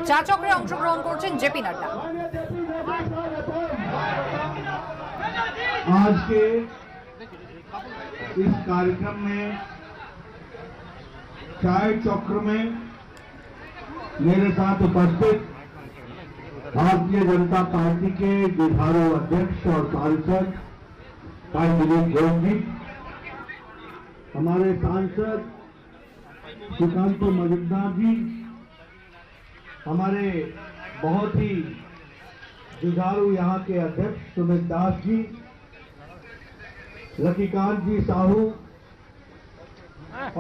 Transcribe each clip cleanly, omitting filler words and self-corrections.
চা চক্রে অংশগ্রহণ করছেন জেপি নাড্ডা। आज के इस कार्यक्रम में चाय चक्र में मेरे साथ उपस्थित भारतीय जनता पार्टी के जुझारू अध्यक्ष और सांसद भाई दिलीप घोष जी, हमारे सांसद श्रीकांत मजुमदार जी, हमारे बहुत ही जुझारू यहाँ के अध्यक्ष सुमित दास जी, लकीकांत जी साहू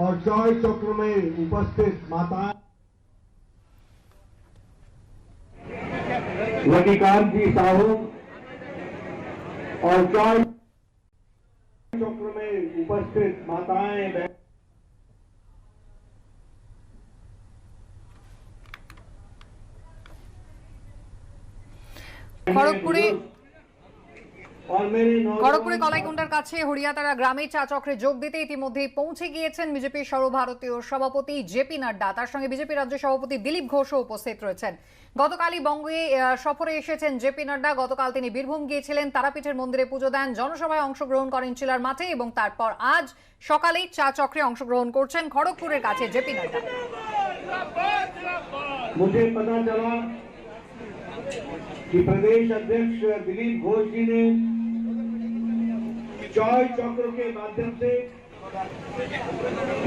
और चाय चक्र में उपस्थित माताएं, लकीकांत जी साहू और चाय चक्र में उपस्थित माताएं, খড়গপুরে কলাইকুণ্ডার কাছে হরিয়াতারা গ্রামে চা চক্রে যোগ দিতে ইতিমধ্যেই পৌঁছে গিয়েছেন বিজেপির সর্বভারতীয় সভাপতি জেপি নাড্ডা। তার সঙ্গে বিজেপি রাজ্য সভাপতি দিলীপ ঘোষও উপস্থিত রয়েছেন। গতকালই বঙ্গে সফরে এসেছেন জেপি নাড্ডা। গতকাল তিনি বীরভূম গিয়েছিলেন, তারাপীঠের মন্দিরে পুজো দেন, জনসভায় অংশগ্রহণ করেন চিলার মাঠে এবং তারপর আজ সকালেই চা চক্রে অংশগ্রহণ করছেন খড়গপুরের কাছে জেপি নাড্ডা। कि प्रदेश अध्यक्ष दिलीप घोष जी ने चाय चक्र के माध्यम से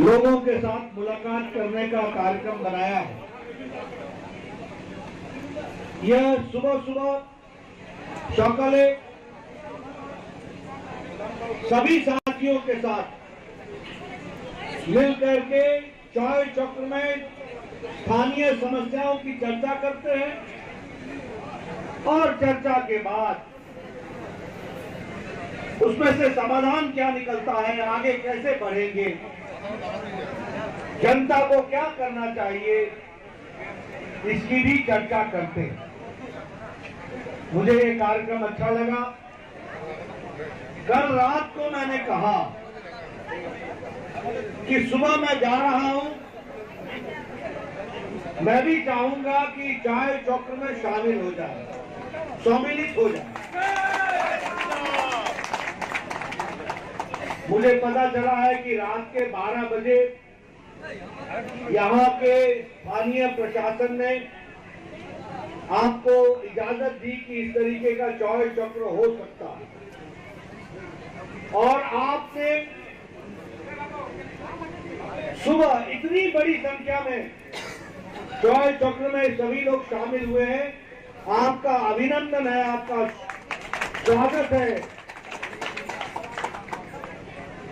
लोगों के साथ मुलाकात करने का कार्यक्रम बनाया है। यह सुबह सुबह सकाले सभी साथियों के साथ मिलकर के चाय चक्र में स्थानीय समस्याओं की चर्चा करते हैं और चर्चा के बाद उसमें से समाधान क्या निकलता है, आगे कैसे बढ़ेंगे, जनता को क्या करना चाहिए, इसकी भी चर्चा करते हैं। मुझे ये कार्यक्रम अच्छा लगा। कल रात को मैंने कहा कि सुबह मैं जा रहा हूं, मैं भी चाहूंगा कि चाय चक्र में शामिल हो जाए, सम्मिलित हो जाए। मुझे पता चला है कि रात के 12 बजे यहाँ के स्थानीय प्रशासन ने आपको इजाजत दी कि इस तरीके का चाय चक्र हो सकता है और आपने सुबह इतनी बड़ी संख्या में चाय चक्र में सभी लोग शामिल हुए हैं। आपका अभिनंदन है, आपका स्वागत है।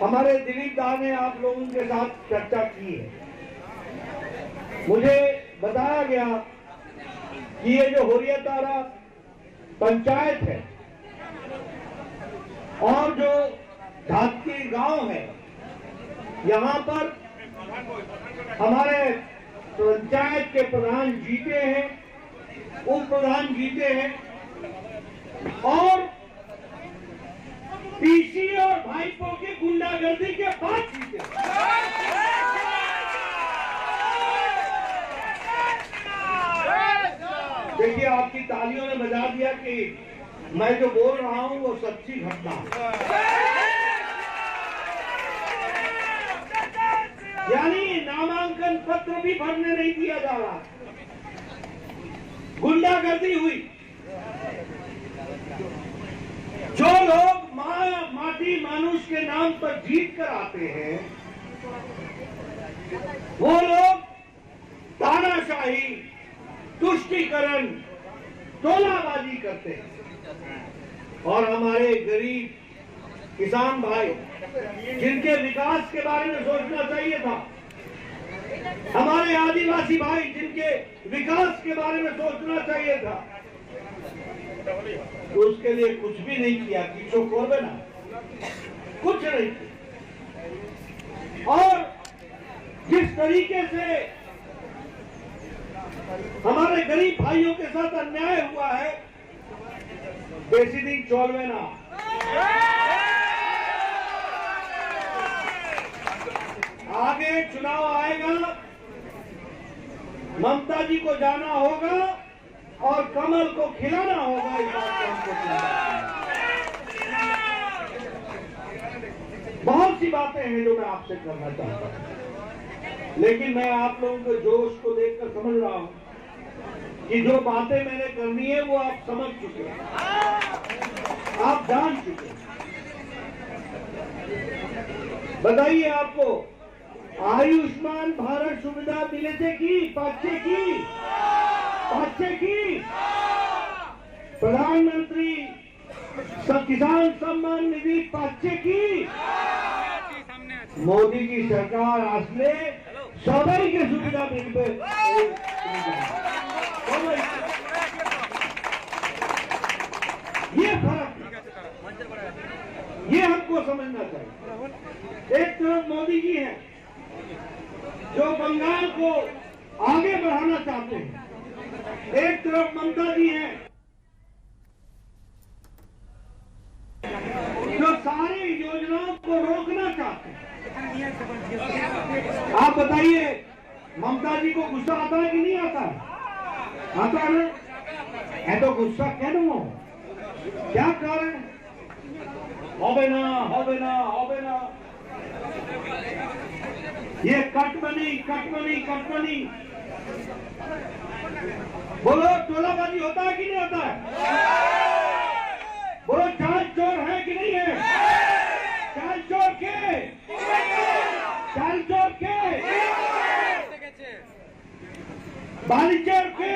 हमारे दिलीप दा ने आप लोगों के साथ चर्चा की है। मुझे बताया गया कि ये जो होरियातारा पंचायत है और जो धातकी गांव है, यहाँ पर हमारे पंचायत के प्रधान जीते हैं, उप प्रधान जीते हैं और पीसी और भाईपों की गुंडागर्दी के बाद जीते। देखिए, आपकी तालियों ने बजा दिया कि मैं जो बोल रहा हूं वो सच्ची घटना है। यानी नामांकन पत्र भी भरने नहीं दिया जा रहा, गुंडागर्दी हुई। जो लोग माटी मानुष के नाम पर जीत कर आते हैं, वो लोग तानाशाही, तुष्टीकरण, टोलाबाजी करते हैं और हमारे गरीब किसान भाई जिनके विकास के बारे में सोचना चाहिए था, हमारे आदिवासी भाई जिनके विकास के बारे में सोचना चाहिए था, तो उसके लिए कुछ भी नहीं किया। किशोर कोरबे ना कुछ नहीं किया। और जिस तरीके से हमारे गरीब भाइयों के साथ अन्याय हुआ है, बेसी दिन चोलवे ना। आगे चुनाव आएगा, ममता जी को जाना होगा और कमल को खिलाना होगा। इस बात को हमको चिंता है। बहुत सी बातें हैं जो मैं आपसे करना चाहता हूं, लेकिन मैं आप लोगों के जोश को देखकर समझ रहा हूं कि जो बातें मैंने करनी है वो आप समझ चुके हैं, आप जान चुके हैं। बताइए, आपको आयुष्मान भारत सुविधा मिले की पाचे की प्रधानमंत्री किसान सम्मान निधि पाचे की मोदी की सरकार असले सभी के सुविधा मिलते। ये फर्क, ये हमको समझना चाहिए। एक तरफ मोदी जी हैं जो बंगाल को आगे बढ़ाना चाहते हैं, एक तरफ ममता जी हैं जो सारी योजनाओं को रोकना चाहते हैं। आप बताइए, ममता जी को गुस्सा आता है कि नहीं आता है? आता है ना? है तो गुस्सा क्यों हो? क्या कारण? होबे ना ये कटमनी बोलो, टोलाबाजी होता है कि नहीं होता है? बोलो, चाल चोर है कि नहीं है? चाल चोर के बाली चोर के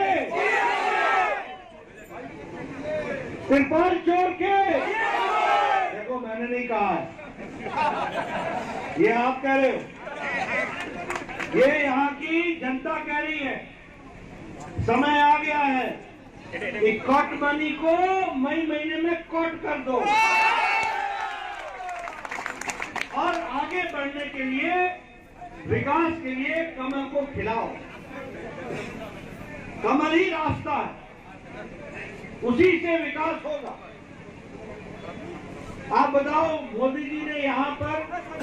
तिरपाल चोर के। देखो, मैंने नहीं कहा है, ये आप कह रहे हो, ये यहाँ की जनता कह रही है। समय आ गया है कि कट मनी को मई महीने में कट कर दो और आगे बढ़ने के लिए, विकास के लिए कमल को खिलाओ। कमल ही रास्ता है, उसी से विकास होगा। आप बताओ, मोदी जी ने यहाँ पर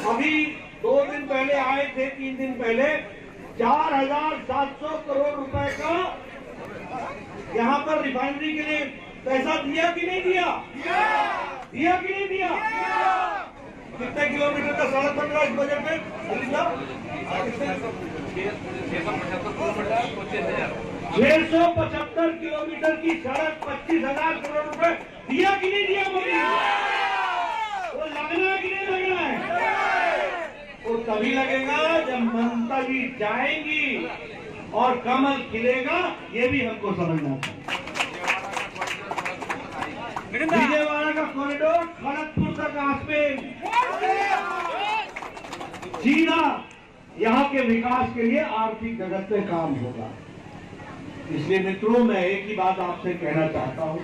अभी 2 दिन पहले आए थे, 3 दिन पहले 4,700 करोड़ रुपए का यहाँ पर रिफाइनरी के लिए पैसा दिया कि नहीं दिया? दिया कि नहीं दिया? कितने किलोमीटर का सड़क बन रहा है इस बजट में? 675 किलोमीटर की सड़क, 25,000 करोड़ रुपए दिया कि नहीं दिया मोदी? वो लगना है कि नहीं लगना है? वो तभी लगेगा जब ममता जी जाएंगी और कमल खिलेगा। ये भी हमको समझना चाहिए। विजयवाड़ा का कॉरिडोर खड़गपुर तक आसपेन सीधा यहाँ के विकास के लिए आर्थिक जगत में काम होगा। इसलिए मित्रों, मैं एक ही बात आपसे कहना चाहता हूँ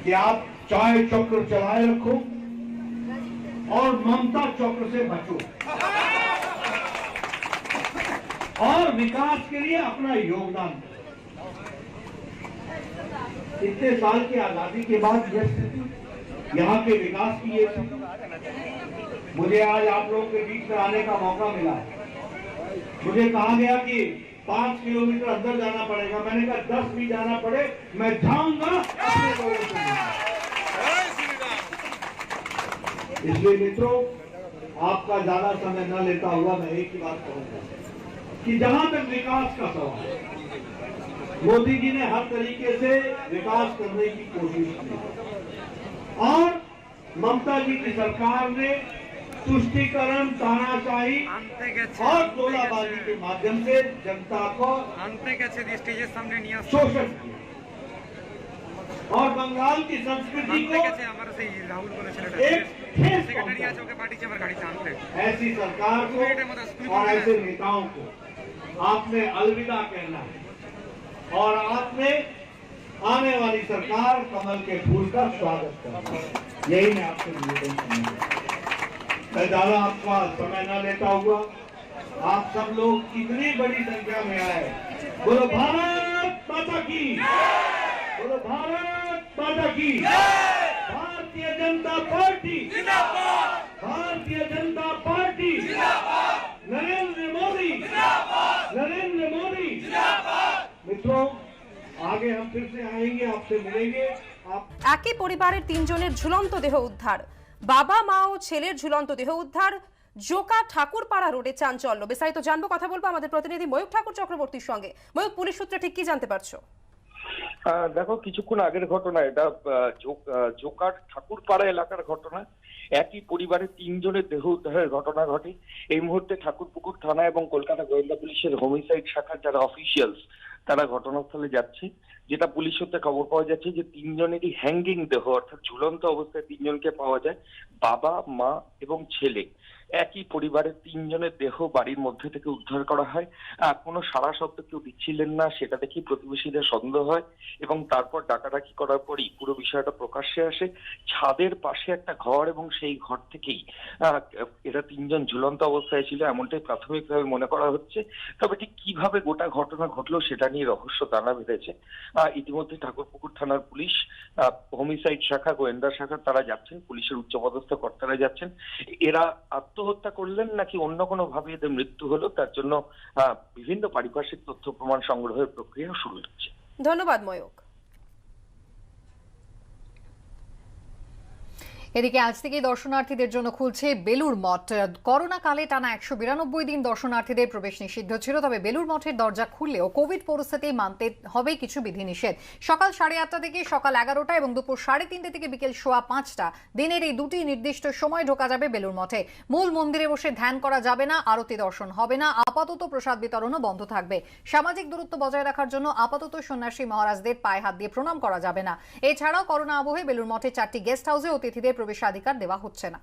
कि आप चाय चक्र चलाए रखो और ममता चक्र से बचो और विकास के लिए अपना योगदान दो। इतने साल की आजादी के बाद यह स्थिति, यहाँ के विकास की ये स्थिति। मुझे आज आप लोगों के बीच में आने का मौका मिला है। मुझे कहा गया कि 5 किलोमीटर अंदर जाना पड़ेगा। मैंने कहा 10 भी जाना पड़े, मैं जाऊंगा अपने लोगों से। इसलिए मित्रों, आपका ज्यादा समय न लेता हुआ मैं एक ही बात कहूंगा कि जहां तक विकास का सवाल है, मोदी जी ने हर तरीके से विकास करने की कोशिश की और ममता जी की सरकार ने तुष्टीकरण, तानाशाही और टोलाबाजी के माध्यम से जनता को शोषण किया और बंगाल की संस्कृति को एक ठेस पहुंचाया। ऐसी सरकार को और ऐसे नेताओं को आपने अलविदा कहना है और आपने आने वाली सरकार कमल के फूल का स्वागत करना है। यही मैं आपसे निवेदन करूंगा। मैं ज्यादा आपका समय न लेता हुआ, आप सब लोग इतनी बड़ी संख्या में आए। बोलो भारत माता की, बोलो भारत माता की। Bharatiya Janata party, Bharatiya Janata party, Narendra Modi, Narendra Modi. दोस्तों, आगे हम फिर से आएंगे, आपसे मिलेंगे। आप একই পরিবারের তিনজনের ঝুলন্ত দেহ উদ্ধার, বাবা মা ও ছেলের ঝুলন্ত দেহ উদ্ধার। জোকা ঠাকুরপাড়া রোডে চাঞ্চল্য। বিস্তারিত জানবো, কথা বলবো আমাদের প্রতিনিধি ময়ূক ঠাকুর চক্রবর্তীর সঙ্গে। ময়ূক, পুলিশ সূত্রে ঠিক কি জানতে পারছো? দেখো, কিছুক্ষণ আগের ঘটনা এটা। জোকার ঠাকুরপাড়া এলাকার ঘটনা। একই পরিবারের তিনজনের দেহ উদ্ধারের ঘটনা ঘটে। এই মুহূর্তে ঠাকুরপুকুর থানা এবং কলকাতা গোয়েন্দা পুলিশের হোমিসাইড শাখার যারা অফিসিয়ালস তারা ঘটনাস্থলে যাচ্ছে। যেটা পুলিশ সূত্রে খবর পাওয়া যাচ্ছে যে তিনজনেরই হ্যাঙ্গিং দেহ, অর্থাৎ ঝুলন্ত অবস্থায় তিনজনকে পাওয়া যায়, বাবা মা এবং ছেলে। একই পরিবারের তিনজনের দেহ বাড়ির মধ্যে থেকে উদ্ধার করা হয়। কোনো সাড়া শব্দ কেউ দিচ্ছিলেন না, সেটা দেখেই প্রতিবেশীদের সন্দেহ হয় এবং তারপর ডাকাডাকি করার পরই পুরো বিষয়টা প্রকাশ্যে আসে। ছাদের পাশে একটা ঘর এবং সেই ঘর থেকেই এরা তিনজন ঝুলন্ত অবস্থায় ছিল, এমনটাই প্রাথমিকভাবে মনে করা হচ্ছে। তবে ঠিক কিভাবে গোটা ঘটনা ঘটলো সেটা নিয়ে রহস্য দানা বেঁধেছে। ইতিমধ্যে ঠাকুরপুকুর থানার পুলিশ, হোমিসাইড শাখা, গোয়েন্দা শাখা তারা যাচ্ছেন, পুলিশের উচ্চপদস্থ কর্তারা যাচ্ছেন। এরা আত্মহত্যা করলেন নাকি অন্য কোনো ভাবে এদের মৃত্যু হলো, তার জন্য বিভিন্ন পারিপার্শ্বিক তথ্য প্রমাণ সংগ্রহের প্রক্রিয়া শুরু হচ্ছে। ধন্যবাদ ময়ূক। এদিকে আজ থেকে দর্শনার্থীদের জন্য খুলছে বেলুর মঠ। করোনা কালে টানা 192 দিন দর্শনার্থীদের প্রবেশ নিষিদ্ধ ছিল, তবে বেলুর মঠের দরজা খুললেও কোভিড পরিস্থিতি মানতে হবে কিছু বিধিনিষেধ। সকাল 8:30 থেকে সকাল 11টা এবং দুপুর 3:30 থেকে বিকেল 5:15 দিনের এই দুটি নির্দিষ্ট সময় ঢোকা যাবে বেলুর মঠে। মূল মন্দিরে বসে ধ্যান করা যাবে না, আরতি দর্শন হবে না, আপাতত প্রসাদ বিতরণও বন্ধ থাকবে। সামাজিক দূরত্ব বজায় রাখার জন্য আপাতত সন্ন্যাসী মহারাজদের পায়ে হাত দিয়ে প্রণাম করা যাবে না। এছাড়াও করোনা আবহে বেলুর মঠে 4টি গেস্ট হাউসে অতিথিদের প্রবেশাধিকার দেওয়া হচ্ছে না।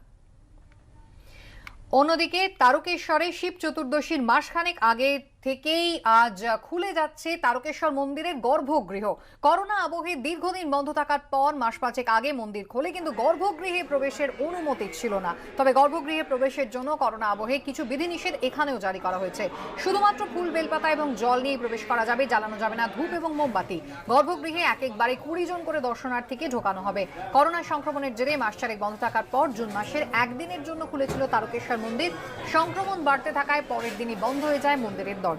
অন্যদিকে তারকেশ্বরে শিব চতুর্দশীর মাসখানেক আগে থেকেই আজ খুলে যাচ্ছে তারকেশ্বর মন্দিরের গর্ভগৃহ। করোনা আবহে দীর্ঘদিন বন্ধ থাকার পর মাস পাঁচেক আগে মন্দির খোলে, কিন্তু গর্ভগৃহে প্রবেশের অনুমতি ছিল না। তবে গর্ভগৃহে প্রবেশের জন্য করোনা আবহে কিছু বিধিনিষেধ এখানেও জারি করা হয়েছে। শুধুমাত্র ফুল, বেলপাতা এবং জল নিয়ে প্রবেশ করা যাবে, জ্বালানো যাবে না ধূপ এবং মোমবাতি। গর্ভগৃহে একবারে 20 জন করে দর্শনার্থীকে ঢোকানো হবে। করোনা সংক্রমণের জেরে মাস চারেক বন্ধ থাকার পর জুন মাসের একদিনের জন্য খুলেছিল তারকেশ্বর মন্দির। সংক্রমণ বাড়তে থাকায় পরের দিনই বন্ধ হয়ে যায় মন্দিরের দরজা।